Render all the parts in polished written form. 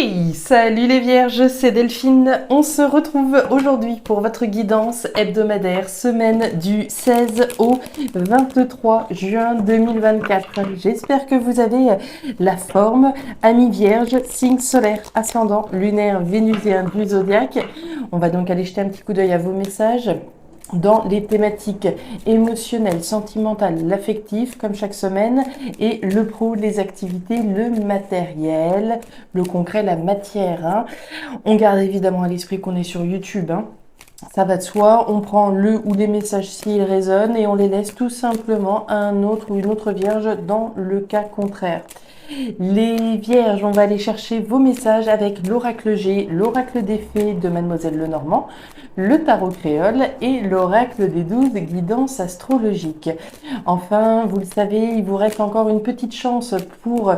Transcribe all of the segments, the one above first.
Hey, salut les vierges, c'est Delphine. On se retrouve aujourd'hui pour votre guidance hebdomadaire, semaine du 16 au 23 juin 2024. J'espère que vous avez la forme. Amis vierges, signe solaire, ascendant, lunaire, vénusien du zodiaque. On va donc aller jeter un petit coup d'œil à vos messages dans les thématiques émotionnelles, sentimentales, l'affectif, comme chaque semaine, et le pro, les activités, le matériel, le concret, la matière. Hein. On garde évidemment à l'esprit qu'on est sur YouTube. Hein. Ça va de soi, on prend le ou les messages s'ils résonnent et on les laisse tout simplement à un autre ou une autre vierge dans le cas contraire. Les vierges, on va aller chercher vos messages avec l'oracle G, l'oracle des fées de Mademoiselle Lenormand, le tarot créole et l'oracle des 12 guidances astrologiques. Enfin, vous le savez, il vous reste encore une petite chance pour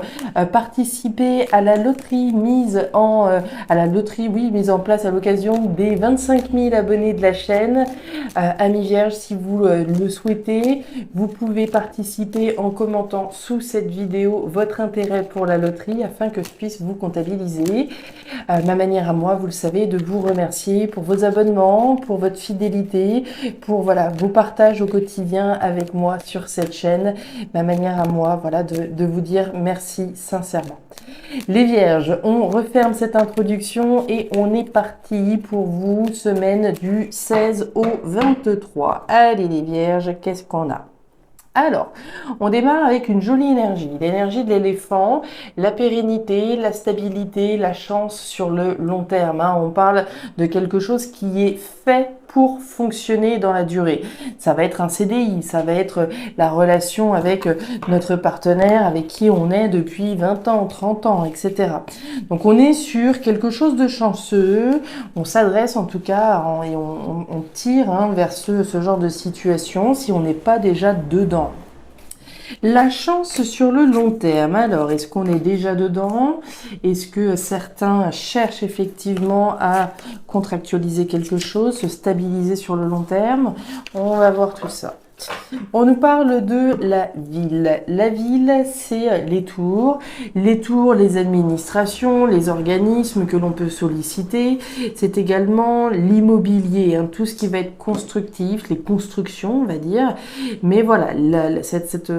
participer à la loterie mise en place à l'occasion des 25 000 abonnés de la chaîne. Amis vierges, si vous le souhaitez, vous pouvez participer en commentant sous cette vidéo votre intérêt pour la loterie afin que je puisse vous comptabiliser. Ma manière à moi, vous le savez, de vous remercier pour vos abonnements, pour votre fidélité, pour vos partages au quotidien avec moi sur cette chaîne. Ma manière à moi, de vous dire merci sincèrement. Les vierges, on referme cette introduction et on est parti pour vous, semaine du 16 au 23. Allez les vierges, qu'est-ce qu'on a ? Alors, on démarre avec une jolie énergie, l'énergie de l'éléphant, la pérennité, la stabilité, la chance sur le long terme. Hein. On parle de quelque chose qui est fait pour fonctionner dans la durée. Ça va être un CDI, ça va être la relation avec notre partenaire avec qui on est depuis 20 ans, 30 ans, etc. Donc on est sur quelque chose de chanceux, on s'adresse en tout cas et on tire vers ce genre de situation si on n'est pas déjà dedans. La chance sur le long terme, alors est-ce qu'on est déjà dedans? Est-ce que certains cherchent effectivement à contractualiser quelque chose, se stabiliser sur le long terme? On va voir tout ça. On nous parle de la ville. La ville, c'est les tours, les administrations, les organismes que l'on peut solliciter. C'est également l'immobilier, tout ce qui va être constructif, les constructions, on va dire. Mais voilà, cette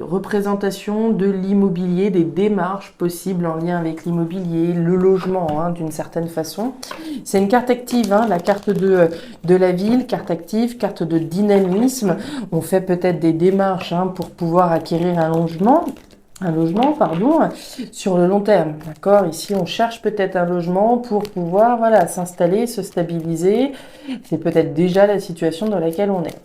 représentation de l'immobilier, des démarches possibles en lien avec l'immobilier, le logement d'une certaine façon. C'est une carte active, la carte de la ville, carte active, carte de dynamisme. On fait peut-être des démarches pour pouvoir acquérir un logement, sur le long terme. D'accord ? Ici, on cherche peut-être un logement pour pouvoir s'installer, se stabiliser. C'est peut-être déjà la situation dans laquelle on est.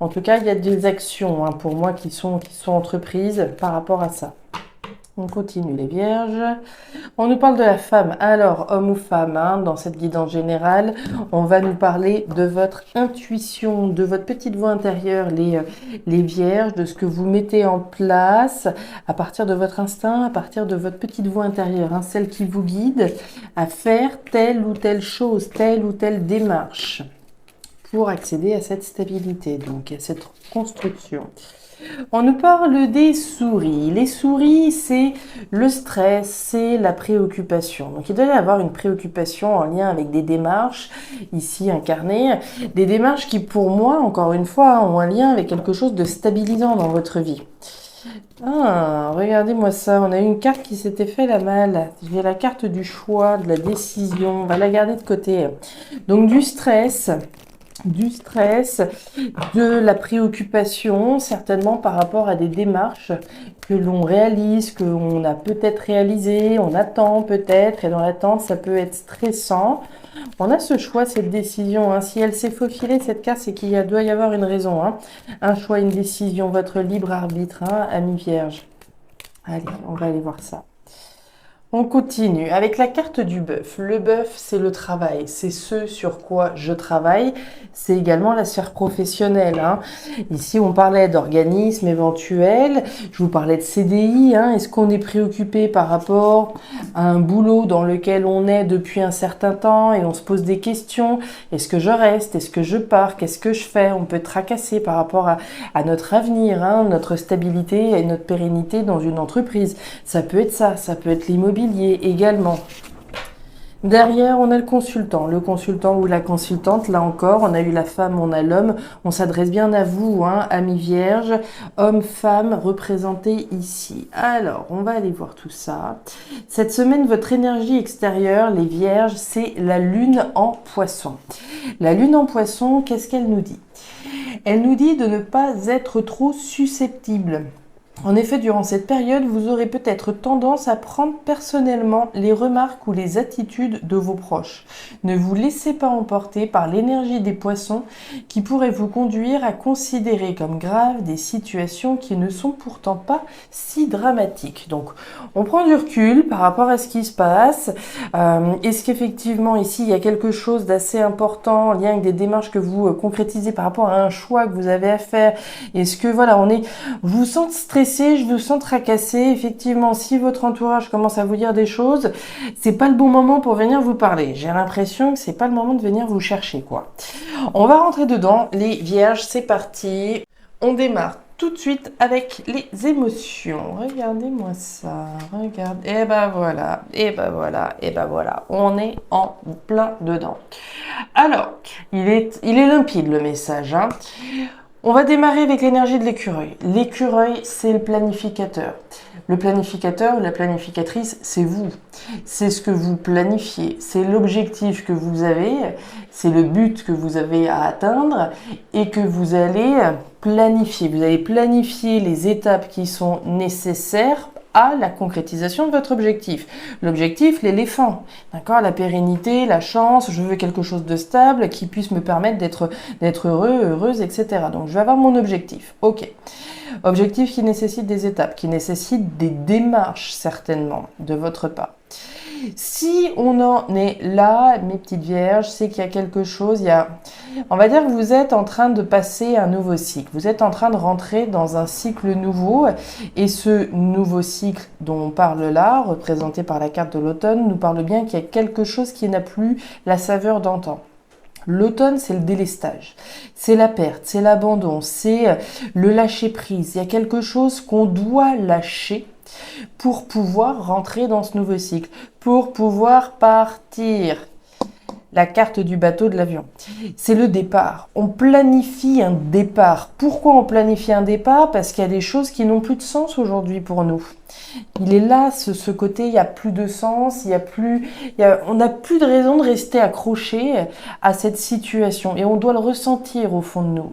En tout cas, il y a des actions pour moi qui sont entreprises par rapport à ça. On continue les vierges. On nous parle de la femme. Alors, homme ou femme, dans cette guidance générale, on va nous parler de votre intuition, de votre petite voix intérieure, les vierges, de ce que vous mettez en place à partir de votre instinct, à partir de votre petite voix intérieure, celle qui vous guide à faire telle ou telle chose, telle ou telle démarche pour accéder à cette stabilité, donc à cette construction. On nous parle des souris. Les souris, c'est le stress, c'est la préoccupation. Donc il doit y avoir une préoccupation en lien avec des démarches, ici incarnées, des démarches qui pour moi, encore une fois, ont un lien avec quelque chose de stabilisant dans votre vie. Regardez-moi ça, on a une carte qui s'était fait la malle. J'ai la carte du choix, de la décision, on va la garder de côté. Donc du stress, de la préoccupation, certainement par rapport à des démarches que l'on réalise, qu'on a peut-être réalisé, on attend peut-être, et dans l'attente, ça peut être stressant. On a ce choix, cette décision. Si elle s'est faufilée, cette carte, c'est qu'il doit y avoir une raison. Un choix, une décision, votre libre arbitre, ami vierge. Allez, on va aller voir ça. On continue avec la carte du bœuf. Le bœuf, c'est le travail. C'est ce sur quoi je travaille. C'est également la sphère professionnelle. Ici, on parlait d'organismes éventuels. Je vous parlais de CDI. Est-ce qu'on est préoccupé par rapport à un boulot dans lequel on est depuis un certain temps et on se pose des questions? Est-ce que je reste? Est-ce que je pars? Qu'est-ce que je fais? On peut tracasser par rapport à notre avenir, notre stabilité et notre pérennité dans une entreprise. Ça peut être ça. Ça peut être l'immobilier également. Derrière, on a le consultant ou la consultante. Là encore, on a eu la femme, on a l'homme. On s'adresse bien à vous, hein, amis vierges, hommes, femmes, représentés ici. Alors, on va aller voir tout ça. Cette semaine, votre énergie extérieure, les vierges, c'est la lune en poisson. La lune en poisson, qu'est-ce qu'elle nous dit? Elle nous dit de ne pas être trop susceptible. En effet, durant cette période, vous aurez peut-être tendance à prendre personnellement les remarques ou les attitudes de vos proches. Ne vous laissez pas emporter par l'énergie des poissons qui pourrait vous conduire à considérer comme graves des situations qui ne sont pourtant pas si dramatiques. Donc, on prend du recul par rapport à ce qui se passe. Est-ce qu'effectivement, ici, il y a quelque chose d'assez important en lien avec des démarches que vous concrétisez par rapport à un choix que vous avez à faire? Est-ce que, voilà, vous vous sentez stressé? Je vous sens tracassé. Effectivement, si votre entourage commence à vous dire des choses, c'est pas le bon moment pour venir vous parler. J'ai l'impression que c'est pas le moment de venir vous chercher, quoi. On va rentrer dedans, les vierges, c'est parti. On démarre tout de suite avec les émotions. Regardez-moi ça, regarde. Et ben voilà, et ben voilà, et ben voilà. On est en plein dedans. Alors, il est limpide le message, hein. On va démarrer avec l'énergie de l'écureuil. L'écureuil, c'est le planificateur. Le planificateur ou la planificatrice, c'est vous. C'est ce que vous planifiez. C'est l'objectif que vous avez. C'est le but que vous avez à atteindre et que vous allez planifier. Vous allez planifier les étapes qui sont nécessaires à la concrétisation de votre objectif. L'objectif, l'éléphant, d'accord, la pérennité, la chance, je veux quelque chose de stable qui puisse me permettre d'être heureux, heureuse, etc. Donc je vais avoir mon objectif. Ok. Objectif qui nécessite des étapes, qui nécessite des démarches certainement de votre part. Si on en est là, mes petites vierges, c'est qu'il y a quelque chose, on va dire que vous êtes en train de passer un nouveau cycle. Vous êtes en train de rentrer dans un cycle nouveau et ce nouveau cycle dont on parle là, représenté par la carte de l'automne, nous parle bien qu'il y a quelque chose qui n'a plus la saveur d'antan. L'automne, c'est le délestage, c'est la perte, c'est l'abandon, c'est le lâcher-prise. Il y a quelque chose qu'on doit lâcher pour pouvoir rentrer dans ce nouveau cycle, pour pouvoir partir. La carte du bateau, de l'avion. C'est le départ. On planifie un départ. Pourquoi on planifie un départ? Parce qu'il y a des choses qui n'ont plus de sens aujourd'hui pour nous. Il est là, ce côté, il n'y a plus de sens, on n'a plus de raison de rester accroché à cette situation et on doit le ressentir au fond de nous.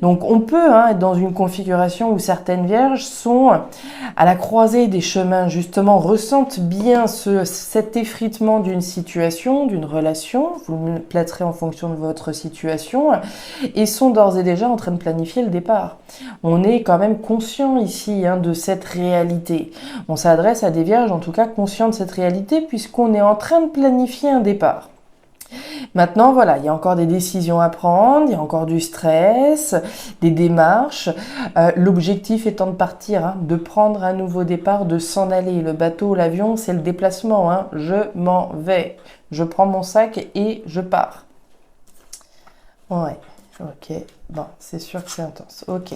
Donc on peut être dans une configuration où certaines vierges sont à la croisée des chemins, justement, ressentent bien cet effritement d'une situation, d'une relation, vous le placerez en fonction de votre situation, et sont d'ores et déjà en train de planifier le départ. On est quand même conscient ici de cette réalité. On s'adresse à des vierges, en tout cas, conscients de cette réalité, puisqu'on est en train de planifier un départ. Maintenant, voilà, il y a encore des décisions à prendre, il y a encore du stress, des démarches. L'objectif étant de partir, de prendre un nouveau départ, de s'en aller. Le bateau, l'avion, c'est le déplacement. Je m'en vais. Je prends mon sac et je pars. Ouais, ok. Bon, c'est sûr que c'est intense. Ok.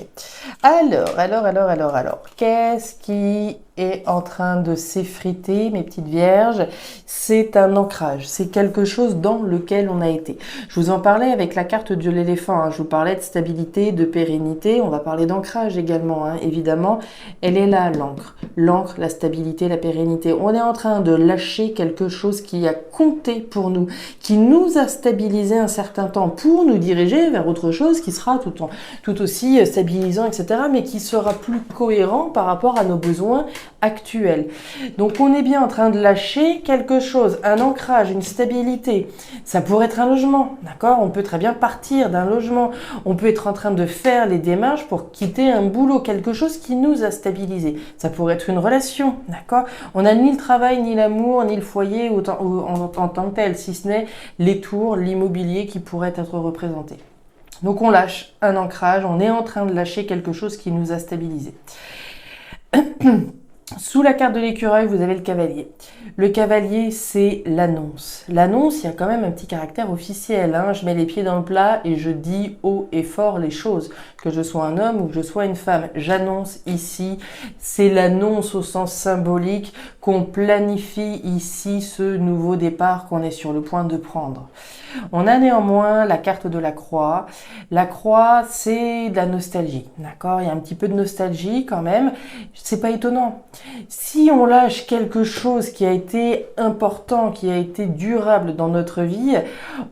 Alors. Qu'est-ce qui est en train de s'effriter, mes petites vierges? C'est un ancrage. C'est quelque chose dans lequel on a été. Je vous en parlais avec la carte de l'éléphant. Je vous parlais de stabilité, de pérennité. On va parler d'ancrage également, évidemment. Elle est là, l'encre. L'encre, la stabilité, la pérennité. On est en train de lâcher quelque chose qui a compté pour nous, qui nous a stabilisé un certain temps pour nous diriger vers autre chose qui sera tout aussi stabilisant, etc., mais qui sera plus cohérent par rapport à nos besoins actuels. Donc on est bien en train de lâcher quelque chose, un ancrage, une stabilité. Ça pourrait être un logement, d'accord? On peut très bien partir d'un logement. On peut être en train de faire les démarches pour quitter un boulot, quelque chose qui nous a stabilisé. Ça pourrait être une relation, d'accord? On n'a ni le travail, ni l'amour, ni le foyer en tant que tel, si ce n'est les tours, l'immobilier qui pourrait être représenté. Donc on lâche un ancrage, on est en train de lâcher quelque chose qui nous a stabilisé. Sous la carte de l'écureuil, vous avez le cavalier. Le cavalier, c'est l'annonce. L'annonce, il y a quand même un petit caractère officiel, hein. Je mets les pieds dans le plat et je dis haut et fort les choses. Que je sois un homme ou que je sois une femme. J'annonce ici, c'est l'annonce au sens symbolique qu'on planifie ici ce nouveau départ qu'on est sur le point de prendre. On a néanmoins la carte de la croix. La croix, c'est de la nostalgie, d'accord? Il y a un petit peu de nostalgie quand même. C'est pas étonnant. Si on lâche quelque chose qui a été important, qui a été durable dans notre vie,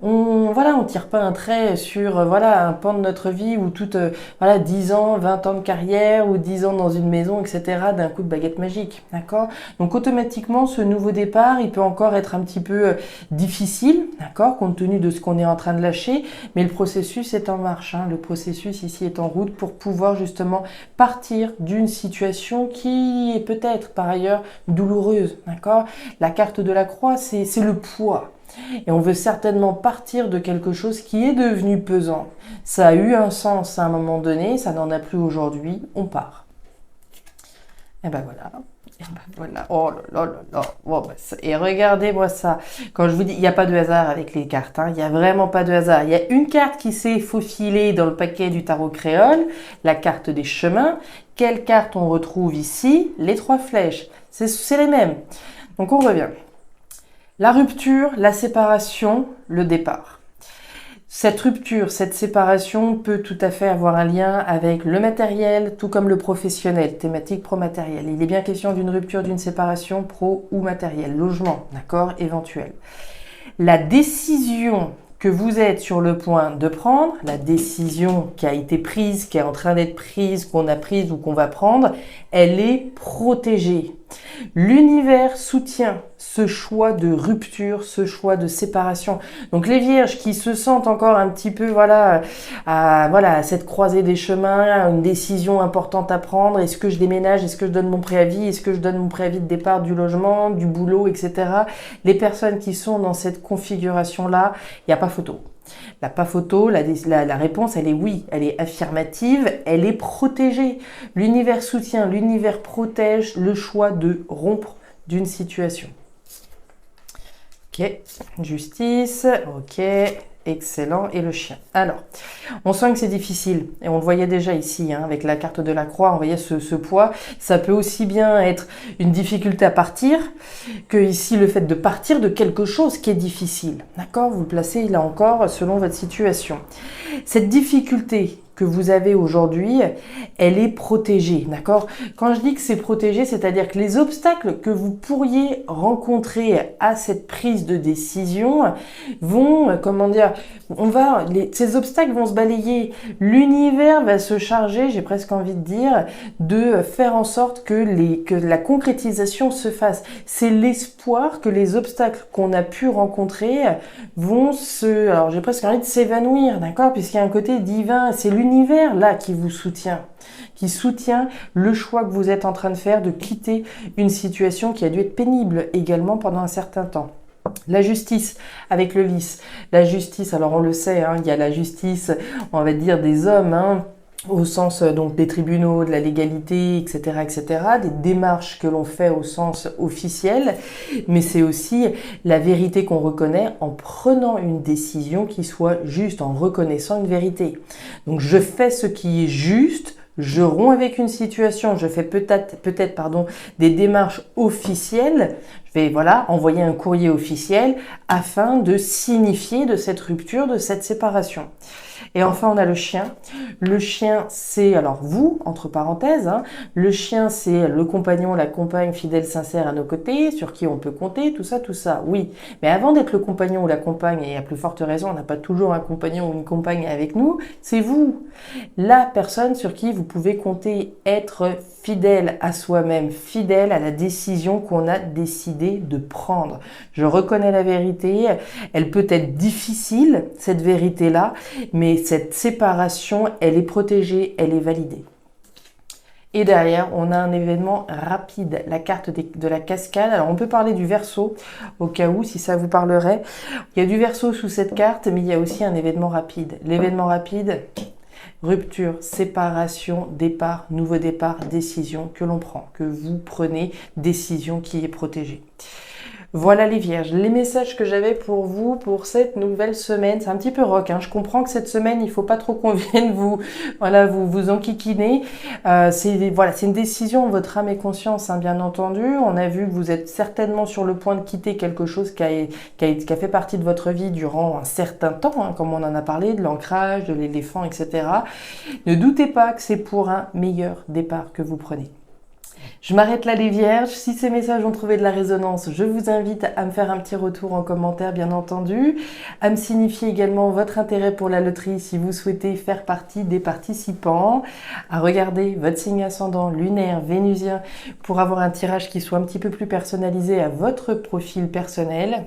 on tire pas un trait sur un pan de notre vie ou 10 ans, 20 ans de carrière ou 10 ans dans une maison, etc. d'un coup de baguette magique, d'accord? Donc automatiquement, ce nouveau départ, il peut encore être un petit peu difficile, d'accord, compte tenu de ce qu'on est en train de lâcher, mais le processus est en marche, hein. Le processus ici est en route pour pouvoir justement partir d'une situation qui est peut-être par ailleurs douloureuse, d'accord? La carte de la croix, c'est le poids. Et on veut certainement partir de quelque chose qui est devenu pesant. Ça a eu un sens à un moment donné, ça n'en a plus aujourd'hui, on part. Et ben voilà. Et ben voilà. Oh là là là là. Bon, et regardez-moi ça. Quand je vous dis, il n'y a pas de hasard avec les cartes, hein. Il n'y a vraiment pas de hasard. Il y a une carte qui s'est faufilée dans le paquet du tarot créole, la carte des chemins. Quelle carte on retrouve ici? Les 3 flèches. C'est les mêmes. Donc on revient. La rupture, la séparation, le départ. Cette rupture, cette séparation peut tout à fait avoir un lien avec le matériel, tout comme le professionnel, thématique pro-matériel. Il est bien question d'une rupture, d'une séparation pro ou matériel, logement, d'accord, éventuel. La décision que vous êtes sur le point de prendre, la décision qui a été prise, qui est en train d'être prise, qu'on a prise ou qu'on va prendre, elle est protégée. L'univers soutient ce choix de rupture, ce choix de séparation. Donc les vierges qui se sentent encore un petit peu à cette croisée des chemins, une décision importante à prendre, est-ce que je déménage, est-ce que je donne mon préavis, est-ce que je donne mon préavis de départ du logement, du boulot, etc. Les personnes qui sont dans cette configuration-là, il n'y a pas photo. La pas photo, la réponse, elle est oui, elle est affirmative, elle est protégée. L'univers soutient, l'univers protège le choix de rompre d'une situation. Ok, justice, ok, excellent. Et le chien. Alors, on sent que c'est difficile. Et on le voyait déjà ici, hein, avec la carte de la croix, on voyait ce poids. Ça peut aussi bien être une difficulté à partir, que ici le fait de partir de quelque chose qui est difficile. D'accord? Vous le placez là encore selon votre situation. Cette difficulté que vous avez aujourd'hui, elle est protégée, d'accord? Quand je dis que c'est protégé, c'est-à-dire que les obstacles que vous pourriez rencontrer à cette prise de décision vont, ces obstacles vont se balayer. L'univers va se charger, j'ai presque envie de dire, de faire en sorte que la concrétisation se fasse. C'est l'espoir que les obstacles qu'on a pu rencontrer vont alors j'ai presque envie de s'évanouir, d'accord? Puisqu'il y a un côté divin, c'est l'univers là qui vous soutient, qui soutient le choix que vous êtes en train de faire de quitter une situation qui a dû être pénible également pendant un certain temps. La justice avec le lys. La justice, alors on le sait, hein, il y a la justice, on va dire des hommes, hein, au sens donc des tribunaux, de la légalité, etc., etc., des démarches que l'on fait au sens officiel, mais c'est aussi la vérité qu'on reconnaît en prenant une décision qui soit juste, en reconnaissant une vérité. Donc je fais ce qui est juste, je romps avec une situation, je fais peut-être des démarches officielles, je vais envoyer un courrier officiel afin de signifier de cette rupture, de cette séparation. Et enfin, on a le chien. Le chien, c'est, alors vous, entre parenthèses, hein, le chien, c'est le compagnon, la compagne fidèle, sincère à nos côtés, sur qui on peut compter, tout ça, oui. Mais avant d'être le compagnon ou la compagne, et à plus forte raison, on n'a pas toujours un compagnon ou une compagne avec nous, c'est vous, la personne sur qui vous pouvez compter, être fidèle à soi-même, fidèle à la décision qu'on a décidé de prendre. Je reconnais la vérité, elle peut être difficile, cette vérité-là, mais cette séparation, elle est protégée, elle est validée. Et derrière, on a un événement rapide, la carte de la cascade. Alors, on peut parler du Verseau, au cas où, si ça vous parlerait. Il y a du Verseau sous cette carte, mais il y a aussi un événement rapide. L'événement rapide, Rupture, séparation, départ, nouveau départ, décision que l'on prend, que vous prenez, décision qui est protégée. Voilà les vierges, les messages que j'avais pour vous pour cette nouvelle semaine. C'est un petit peu rock, hein. Je comprends que cette semaine, il faut pas trop qu'on vienne vous enquiquiner. C'est une décision, votre âme et conscience, hein, bien entendu. On a vu que vous êtes certainement sur le point de quitter quelque chose qui a fait partie de votre vie durant un certain temps, hein, comme on en a parlé, de l'ancrage, de l'éléphant, etc. Ne doutez pas que c'est pour un meilleur départ que vous prenez. Je m'arrête là les vierges, si ces messages ont trouvé de la résonance, je vous invite à me faire un petit retour en commentaire bien entendu, à me signifier également votre intérêt pour la loterie si vous souhaitez faire partie des participants, à regarder votre signe ascendant lunaire, vénusien pour avoir un tirage qui soit un petit peu plus personnalisé à votre profil personnel.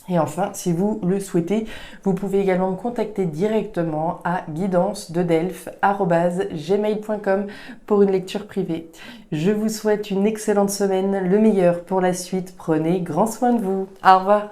Et enfin, si vous le souhaitez, vous pouvez également me contacter directement à guidance-delphes@gmail.com pour une lecture privée. Je vous souhaite une excellente semaine, le meilleur pour la suite. Prenez grand soin de vous. Au revoir.